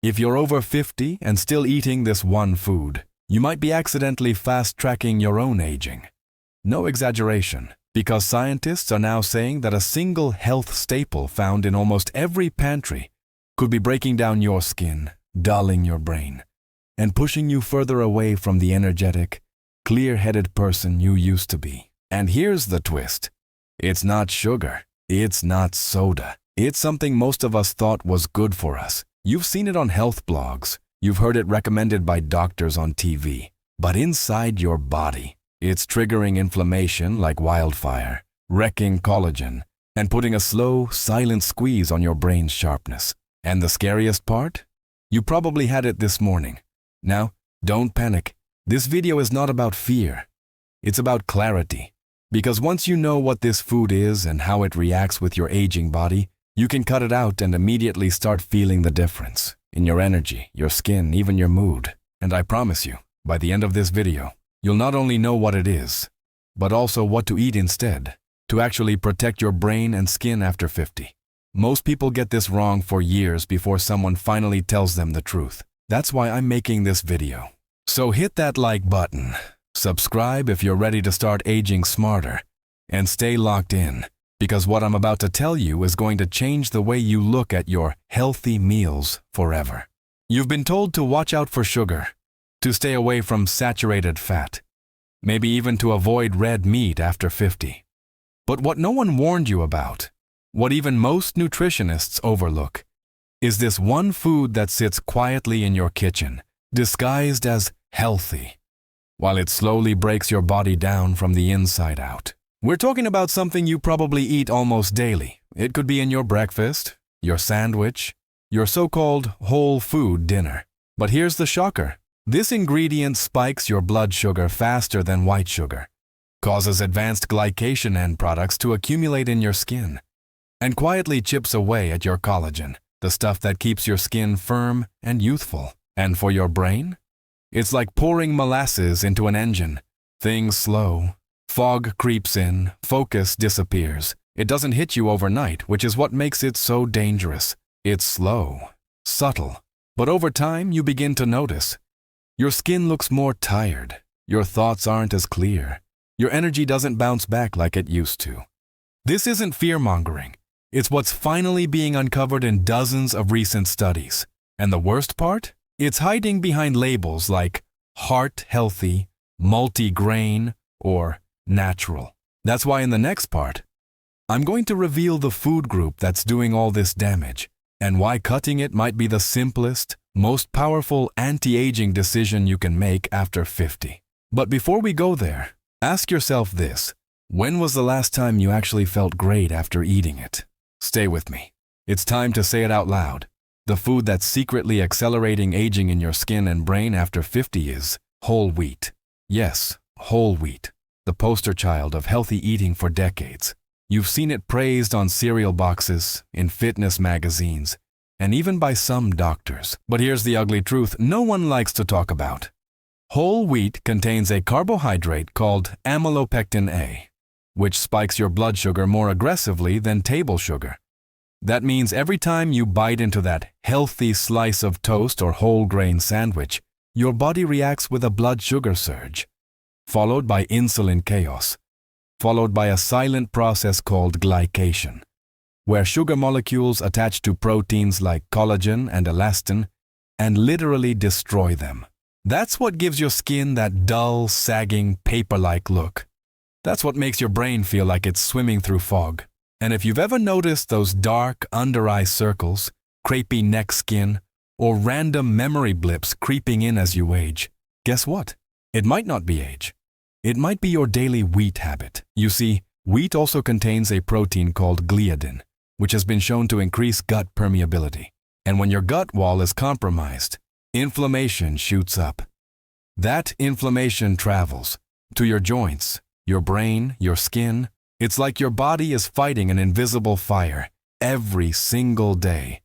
If you're over 50 and still eating this one food, you might be accidentally fast-tracking your own aging. No exaggeration, because scientists are now saying that a single health staple found in almost every pantry could be breaking down your skin, dulling your brain, and pushing you further away from the energetic, clear-headed person you used to be. And here's the twist. It's not sugar. It's not soda. It's something most of us thought was good for us. You've seen it on health blogs. You've heard it recommended by doctors on TV. But inside your body, it's triggering inflammation like wildfire, wrecking collagen, and putting a slow, silent squeeze on your brain's sharpness. And the scariest part? You probably had it this morning. Now, don't panic. This video is not about fear. It's about clarity. Because once you know what this food is and how it reacts with your aging body, you can cut it out and immediately start feeling the difference in your energy, your skin, even your mood. And I promise you, by the end of this video, you'll not only know what it is, but also what to eat instead to actually protect your brain and skin after 50. Most people get this wrong for years before someone finally tells them the truth. That's why I'm making this video. So hit that like button, subscribe if you're ready to start aging smarter, and stay locked in, because what I'm about to tell you is going to change the way you look at your healthy meals forever. You've been told to watch out for sugar, to stay away from saturated fat, maybe even to avoid red meat after 50. But what no one warned you about, what even most nutritionists overlook, is this one food that sits quietly in your kitchen, disguised as healthy, while it slowly breaks your body down from the inside out. We're talking about something you probably eat almost daily. It could be in your breakfast, your sandwich, your so-called whole food dinner. But here's the shocker. This ingredient spikes your blood sugar faster than white sugar, causes advanced glycation end products to accumulate in your skin, and quietly chips away at your collagen, the stuff that keeps your skin firm and youthful. And for your brain? It's like pouring molasses into an engine. Things slow. Fog creeps in. Focus disappears. It doesn't hit you overnight, which is what makes it so dangerous. It's slow, subtle. But over time, you begin to notice. Your skin looks more tired. Your thoughts aren't as clear. Your energy doesn't bounce back like it used to. This isn't fear-mongering. It's what's finally being uncovered in dozens of recent studies. And the worst part? It's hiding behind labels like heart healthy, multi-grain, or natural. That's why in the next part, I'm going to reveal the food group that's doing all this damage and why cutting it might be the simplest, most powerful anti-aging decision you can make after 50. But before we go there, ask yourself this. When was the last time you actually felt great after eating it? Stay with me. It's time to say it out loud. The food that's secretly accelerating aging in your skin and brain after 50 is whole wheat. Yes, whole wheat, the poster child of healthy eating for decades. You've seen it praised on cereal boxes, in fitness magazines, and even by some doctors. But here's the ugly truth no one likes to talk about. Whole wheat contains a carbohydrate called amylopectin A, which spikes your blood sugar more aggressively than table sugar. That means every time you bite into that healthy slice of toast or whole grain sandwich, your body reacts with a blood sugar surge, followed by insulin chaos, followed by a silent process called glycation, where sugar molecules attach to proteins like collagen and elastin and literally destroy them. That's what gives your skin that dull, sagging, paper-like look. That's what makes your brain feel like it's swimming through fog. And if you've ever noticed those dark under-eye circles, crepey neck skin, or random memory blips creeping in as you age, guess what? It might not be age. It might be your daily wheat habit. You see, wheat also contains a protein called gliadin, which has been shown to increase gut permeability. And when your gut wall is compromised, inflammation shoots up. That inflammation travels to your joints, your brain, your skin. It's like your body is fighting an invisible fire every single day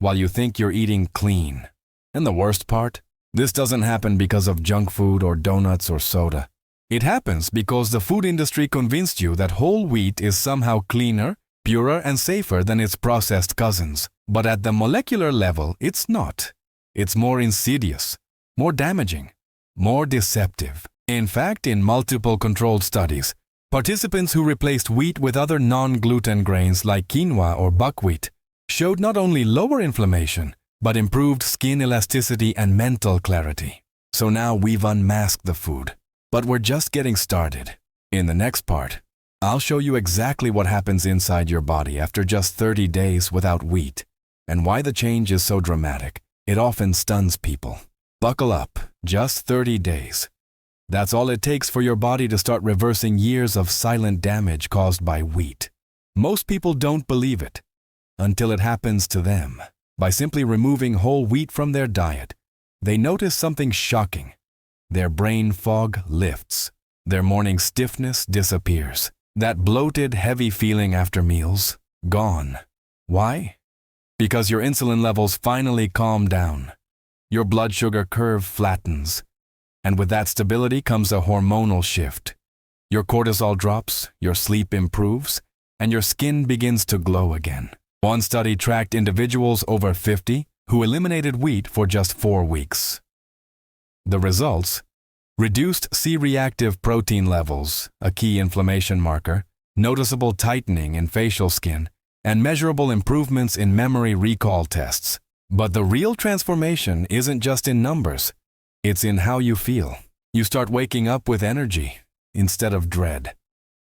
while you think you're eating clean. And the worst part? This doesn't happen because of junk food or donuts or soda. It happens because the food industry convinced you that whole wheat is somehow cleaner, purer, and safer than its processed cousins. But at the molecular level, it's not. It's more insidious, more damaging, more deceptive. In fact, in multiple controlled studies, participants who replaced wheat with other non-gluten grains like quinoa or buckwheat showed not only lower inflammation, but improved skin elasticity and mental clarity. So now we've unmasked the food, but we're just getting started. In the next part, I'll show you exactly what happens inside your body after just 30 days without wheat, and why the change is so dramatic. It often stuns people. Buckle up, just 30 days. That's all it takes for your body to start reversing years of silent damage caused by wheat. Most people don't believe it until it happens to them. By simply removing whole wheat from their diet, they notice something shocking. Their brain fog lifts. Their morning stiffness disappears. That bloated, heavy feeling after meals, gone. Why? Because your insulin levels finally calm down. Your blood sugar curve flattens. And with that stability comes a hormonal shift. Your cortisol drops, your sleep improves, and your skin begins to glow again. One study tracked individuals over 50 who eliminated wheat for just 4 weeks. The results? Reduced C-reactive protein levels, a key inflammation marker, noticeable tightening in facial skin, and measurable improvements in memory recall tests. But the real transformation isn't just in numbers. It's in how you feel. You start waking up with energy instead of dread.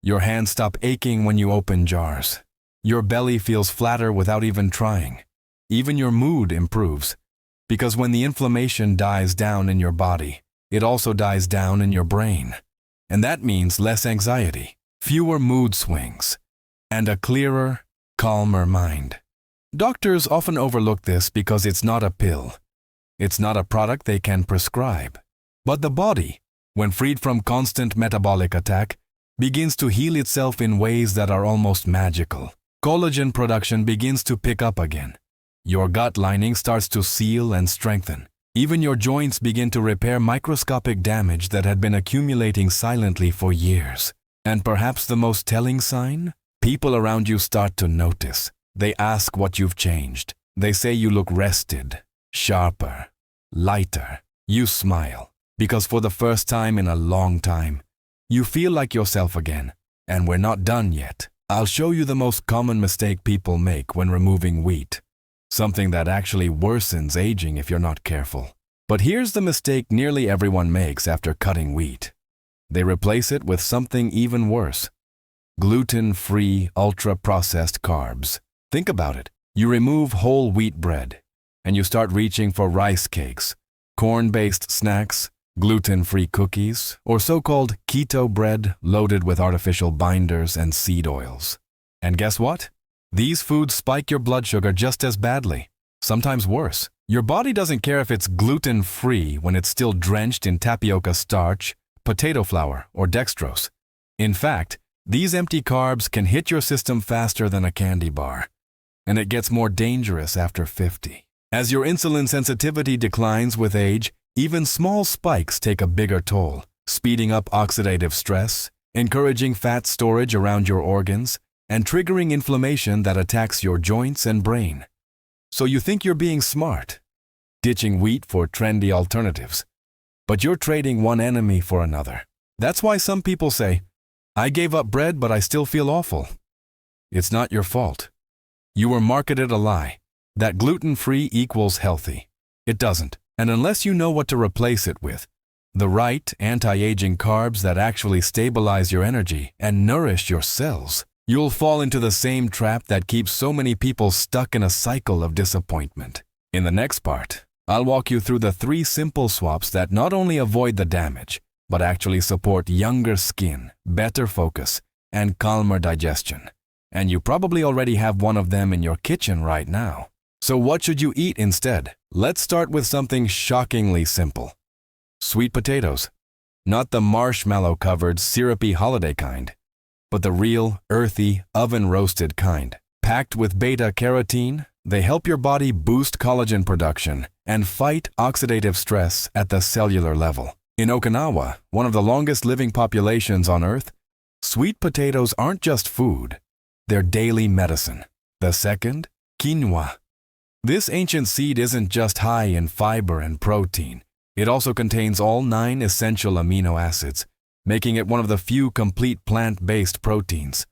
Your hands stop aching when you open jars. Your belly feels flatter without even trying. Even your mood improves. Because when the inflammation dies down in your body, it also dies down in your brain. And that means less anxiety, fewer mood swings, and a clearer, calmer mind. Doctors often overlook this because it's not a pill. It's not a product they can prescribe. But the body, when freed from constant metabolic attack, begins to heal itself in ways that are almost magical. Collagen production begins to pick up again. Your gut lining starts to seal and strengthen. Even your joints begin to repair microscopic damage that had been accumulating silently for years. And perhaps the most telling sign? People around you start to notice. They ask what you've changed. They say you look rested, sharper, lighter. You smile, because for the first time in a long time, you feel like yourself again. And we're not done yet. I'll show you the most common mistake people make when removing wheat. Something that actually worsens aging if you're not careful. But here's the mistake nearly everyone makes after cutting wheat. They replace it with something even worse. Gluten-free, ultra-processed carbs. Think about it. You remove whole wheat bread, and you start reaching for rice cakes, corn-based snacks, gluten-free cookies, or so-called keto bread loaded with artificial binders and seed oils. And guess what? These foods spike your blood sugar just as badly, sometimes worse. Your body doesn't care if it's gluten-free when it's still drenched in tapioca starch, potato flour, or dextrose. In fact, these empty carbs can hit your system faster than a candy bar. And it gets more dangerous after 50. As your insulin sensitivity declines with age, even small spikes take a bigger toll, speeding up oxidative stress, encouraging fat storage around your organs, and triggering inflammation that attacks your joints and brain. So you think you're being smart, ditching wheat for trendy alternatives. But you're trading one enemy for another. That's why some people say, I gave up bread, but I still feel awful. It's not your fault. You were marketed a lie, that gluten-free equals healthy. It doesn't. And unless you know what to replace it with, the right anti-aging carbs that actually stabilize your energy and nourish your cells, you'll fall into the same trap that keeps so many people stuck in a cycle of disappointment. In the next part, I'll walk you through the 3 simple swaps that not only avoid the damage, but actually support younger skin, better focus, and calmer digestion. And you probably already have one of them in your kitchen right now. So what should you eat instead? Let's start with something shockingly simple. Sweet potatoes. Not the marshmallow-covered, syrupy holiday kind, but the real, earthy, oven-roasted kind. Packed with beta-carotene, they help your body boost collagen production and fight oxidative stress at the cellular level. In Okinawa, one of the longest living populations on Earth, sweet potatoes aren't just food, they're daily medicine. The second, quinoa. This ancient seed isn't just high in fiber and protein. It also contains all 9 essential amino acids, making it one of the few complete plant-based proteins.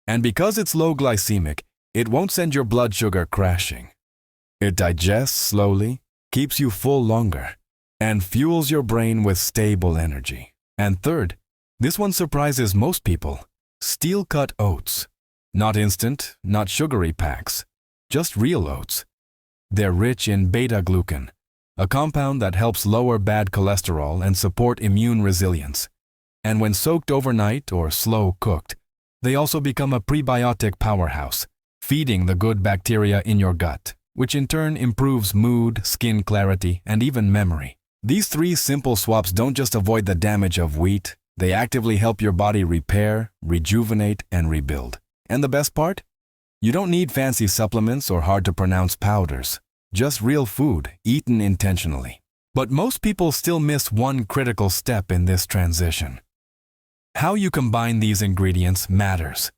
And because it's low glycemic, it won't send your blood sugar crashing. It digests slowly, keeps you full longer, and fuels your brain with stable energy. And third, this one surprises most people: steel-cut oats. Not instant, not sugary packs, just real oats. They're rich in beta-glucan, a compound that helps lower bad cholesterol and support immune resilience. And when soaked overnight or slow cooked, they also become a prebiotic powerhouse, feeding the good bacteria in your gut, which in turn improves mood, skin clarity, and even memory. These 3 simple swaps don't just avoid the damage of wheat, they actively help your body repair, rejuvenate, and rebuild. And the best part? You don't need fancy supplements or hard-to-pronounce powders, just real food, eaten intentionally. But most people still miss one critical step in this transition. How you combine these ingredients matters,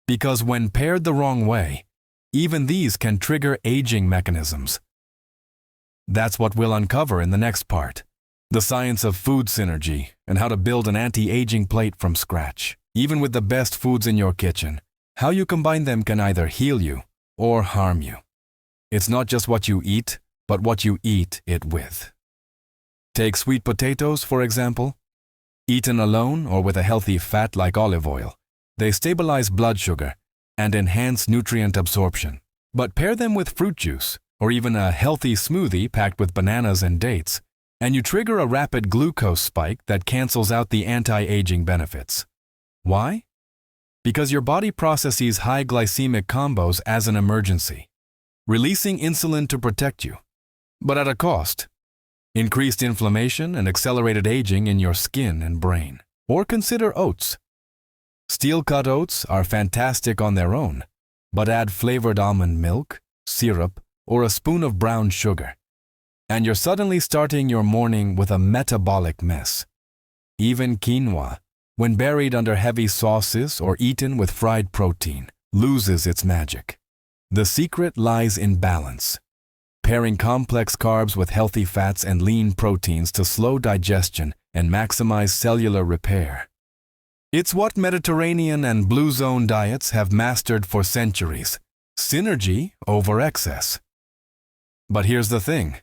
because when paired the wrong way, even these can trigger aging mechanisms. That's what we'll uncover in the next part: the science of food synergy and how to build an anti-aging plate from scratch. Even with the best foods in your kitchen, how you combine them can either heal you or harm you. It's not just what you eat, but what you eat it with. Take sweet potatoes, for example. Eaten alone or with a healthy fat like olive oil, they stabilize blood sugar and enhance nutrient absorption. But pair them with fruit juice or even a healthy smoothie packed with bananas and dates, and you trigger a rapid glucose spike that cancels out the anti-aging benefits. Why? Because your body processes high glycemic combos as an emergency, releasing insulin to protect you, but at a cost: increased inflammation and accelerated aging in your skin and brain. Or consider oats. Steel-cut oats are fantastic on their own, but add flavored almond milk, syrup, or a spoon of brown sugar, and you're suddenly starting your morning with a metabolic mess. Even quinoa, when buried under heavy sauces or eaten with fried protein, loses its magic. The secret lies in balance, pairing complex carbs with healthy fats and lean proteins to slow digestion and maximize cellular repair. It's what Mediterranean and Blue Zone diets have mastered for centuries: synergy over excess. But here's the thing: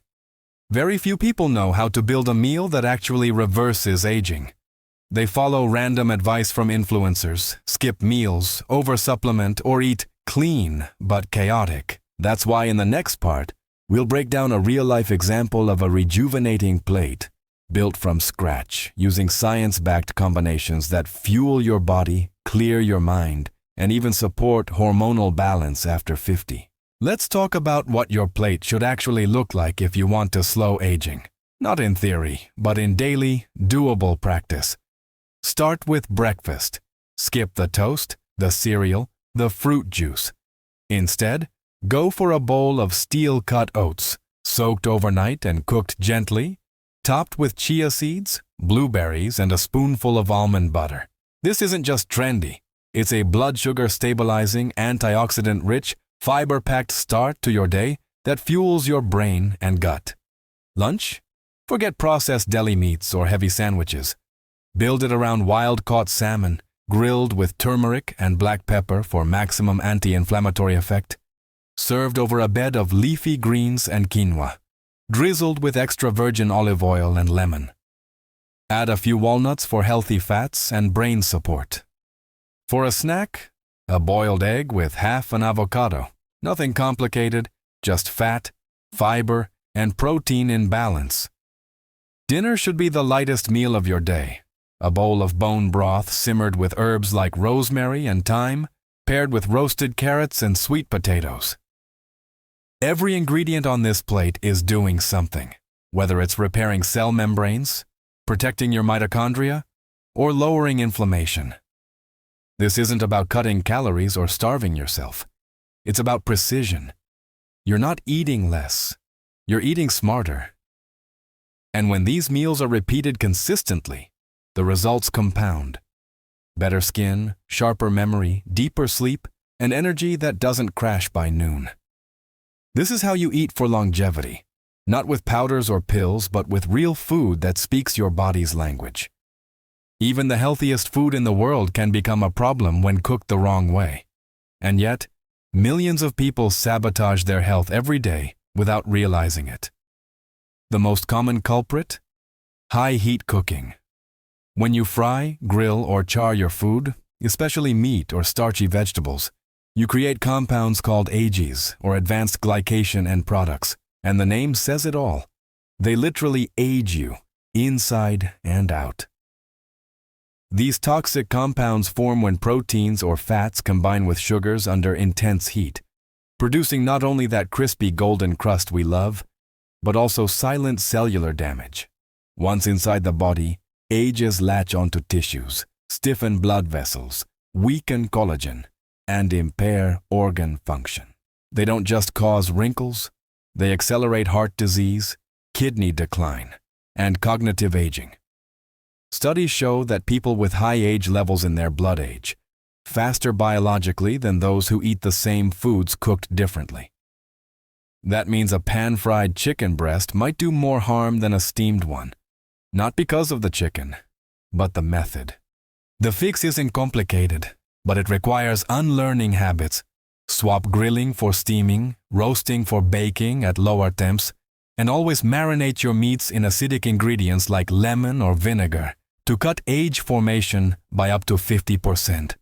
very few people know how to build a meal that actually reverses aging. They follow random advice from influencers, skip meals, oversupplement, or eat clean but chaotic. That's why in the next part, we'll break down a real-life example of a rejuvenating plate built from scratch, using science-backed combinations that fuel your body, clear your mind, and even support hormonal balance after 50. Let's talk about what your plate should actually look like if you want to slow aging. Not in theory, but in daily, doable practice. Start with breakfast. Skip the toast, the cereal, the fruit juice. Instead, go for a bowl of steel-cut oats, soaked overnight and cooked gently, topped with chia seeds, blueberries, and a spoonful of almond butter. This isn't just trendy. It's a blood sugar stabilizing, antioxidant-rich, fiber-packed start to your day that fuels your brain and gut. Lunch? Forget processed deli meats or heavy sandwiches. Build it around wild-caught salmon, grilled with turmeric and black pepper for maximum anti-inflammatory effect. Served over a bed of leafy greens and quinoa, drizzled with extra virgin olive oil and lemon. Add a few walnuts for healthy fats and brain support. For a snack, a boiled egg with half an avocado. Nothing complicated, just fat, fiber, and protein in balance. Dinner should be the lightest meal of your day. A bowl of bone broth simmered with herbs like rosemary and thyme, paired with roasted carrots and sweet potatoes. Every ingredient on this plate is doing something, whether it's repairing cell membranes, protecting your mitochondria, or lowering inflammation. This isn't about cutting calories or starving yourself. It's about precision. You're not eating less. You're eating smarter. And when these meals are repeated consistently, the results compound. Better skin, sharper memory, deeper sleep, and energy that doesn't crash by noon. This is how you eat for longevity, not with powders or pills, but with real food that speaks your body's language. Even the healthiest food in the world can become a problem when cooked the wrong way. And yet, millions of people sabotage their health every day without realizing it. The most common culprit? High heat cooking. When you fry, grill, or char your food, especially meat or starchy vegetables, you create compounds called AGEs, or advanced glycation end products, and the name says it all. They literally age you, inside and out. These toxic compounds form when proteins or fats combine with sugars under intense heat, producing not only that crispy golden crust we love, but also silent cellular damage. Once inside the body, AGEs latch onto tissues, stiffen blood vessels, weaken collagen, and impair organ function. They don't just cause wrinkles, they accelerate heart disease, kidney decline, and cognitive aging. Studies show that people with high age levels in their blood age faster biologically than those who eat the same foods cooked differently. That means a pan-fried chicken breast might do more harm than a steamed one, not because of the chicken, but the method. The fix isn't complicated, but it requires unlearning habits. Swap grilling for steaming, roasting for baking at lower temps, and always marinate your meats in acidic ingredients like lemon or vinegar to cut age formation by up to 50%.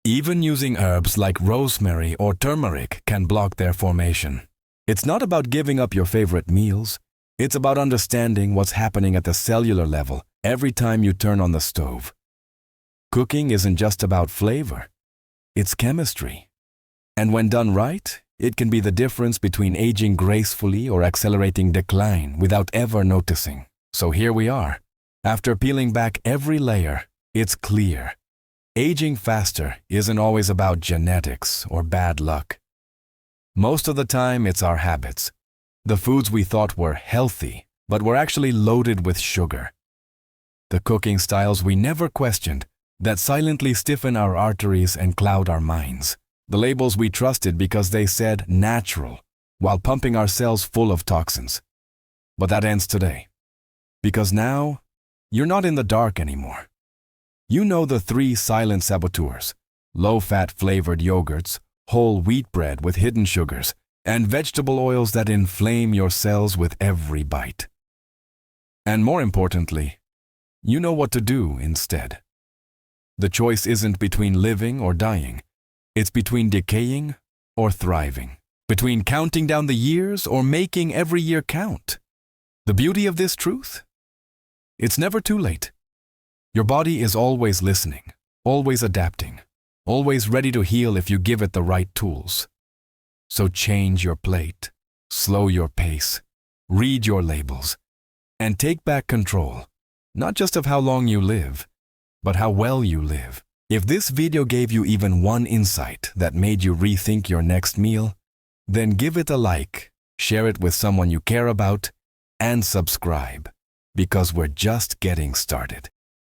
Even using herbs like rosemary or turmeric can block their formation. It's not about giving up your favorite meals. It's about understanding what's happening at the cellular level every time you turn on the stove. Cooking isn't just about flavor. It's chemistry. And when done right, it can be the difference between aging gracefully or accelerating decline without ever noticing. So here we are. After peeling back every layer, it's clear. Aging faster isn't always about genetics or bad luck. Most of the time, it's our habits. The foods we thought were healthy, but were actually loaded with sugar. The cooking styles we never questioned that silently stiffen our arteries and cloud our minds. The labels we trusted because they said natural, while pumping our cells full of toxins. But that ends today. Because now, you're not in the dark anymore. You know the 3 silent saboteurs: low-fat flavored yogurts, whole wheat bread with hidden sugars, and vegetable oils that inflame your cells with every bite. And more importantly, you know what to do instead. The choice isn't between living or dying. It's between decaying or thriving, between counting down the years or making every year count. The beauty of this truth? It's never too late. Your body is always listening, always adapting, always ready to heal if you give it the right tools. So change your plate, slow your pace, read your labels, and take back control, not just of how long you live, but how well you live. If this video gave you even one insight that made you rethink your next meal, then give it a like, share it with someone you care about, and subscribe, because we're just getting started.